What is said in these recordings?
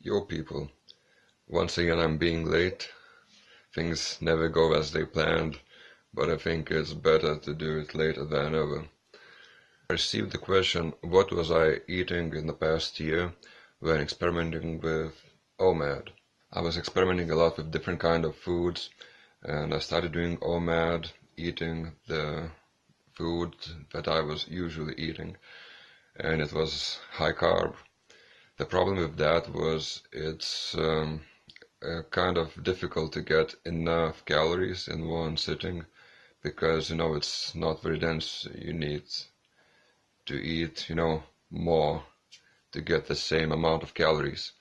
Yo people, once again I'm being late. Things never go as they planned, but I think it's better to do it later than ever. I received the question, what was I eating in the past year when experimenting with OMAD? I was experimenting a lot with different kind of foods, and I started doing OMAD, eating the food that I was usually eating, and it was high carb. The problem with that was it's kind of difficult to get enough calories in one sitting because, it's not very dense. You need to eat, more to get the same amount of calories.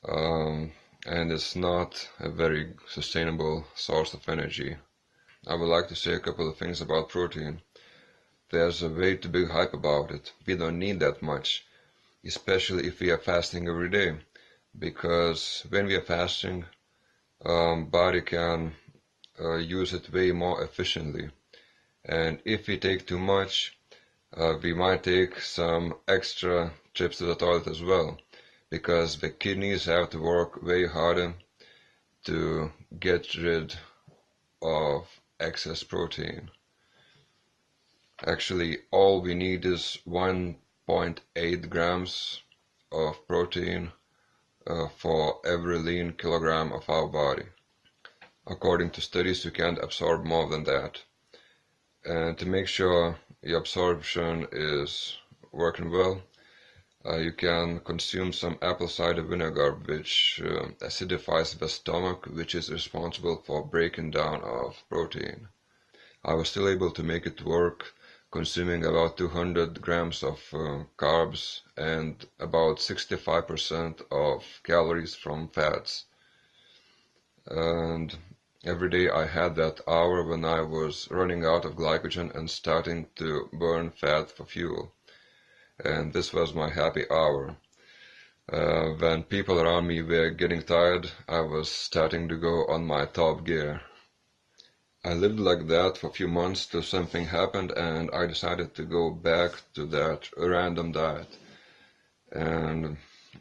And it's not a very sustainable source of energy. I would like to say a couple of things about protein. There's a way too big hype about it. We don't need that much, especially if we are fasting every day, because when we are fasting, body can use it way more efficiently, and if we take too much, we might take some extra trips to the toilet as well, because the kidneys have to work way harder to get rid of excess protein. Actually, all we need is 1.8 grams of protein for every lean kilogram of our body. According to studies, you can't absorb more than that. And to make sure the absorption is working well, you can consume some apple cider vinegar, which acidifies the stomach, which is responsible for breaking down of protein. I was still able to make it work, consuming about 200 grams of carbs and about 65% of calories from fats. And every day I had that hour when I was running out of glycogen and starting to burn fat for fuel. And this was my happy hour. When people around me were getting tired, I was starting to go on my top gear. I lived like that for a few months till something happened and I decided to go back to that random diet. And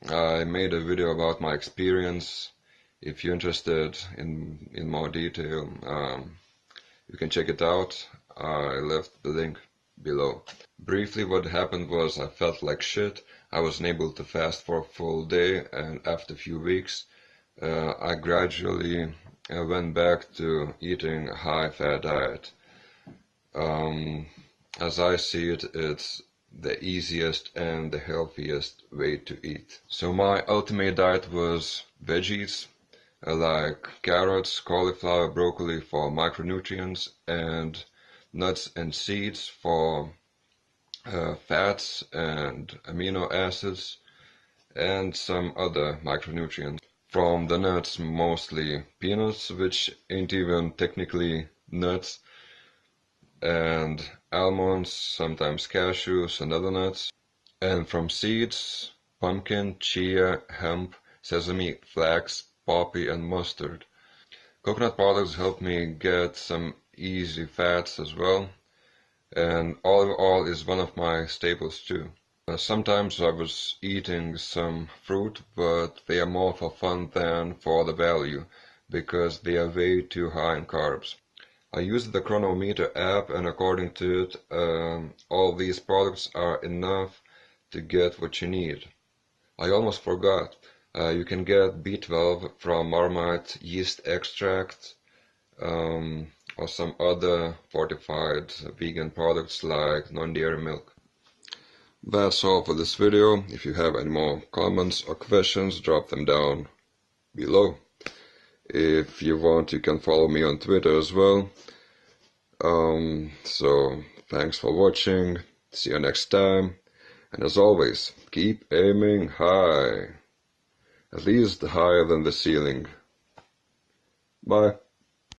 I made a video about my experience. If you're interested in more detail, you can check it out. I left the link below. Briefly, what happened was I felt like shit. I wasn't able to fast for a full day, and after a few weeks, I gradually went back to eating a high-fat diet. As I see it, it's the easiest and the healthiest way to eat. So my ultimate diet was veggies, like carrots, cauliflower, broccoli for micronutrients, and nuts and seeds for fats and amino acids, and some other micronutrients. From the nuts, mostly peanuts, which ain't even technically nuts, and almonds, sometimes cashews and other nuts. And from seeds, pumpkin, chia, hemp, sesame, flax, poppy, and mustard. Coconut products help me get some easy fats as well, and olive oil is one of my staples too. Sometimes I was eating some fruit, but they are more for fun than for the value, because they are way too high in carbs. I used the Chronometer app, and according to it, all these products are enough to get what you need. I almost forgot. You can get B12 from Marmite yeast extract, or some other fortified vegan products like non-dairy milk. That's all for this video. If you have any more comments or questions, drop them down below. If you want, you can follow me on Twitter as well. So thanks for watching. See you next time. And as always, keep aiming high. At least higher than the ceiling. Bye.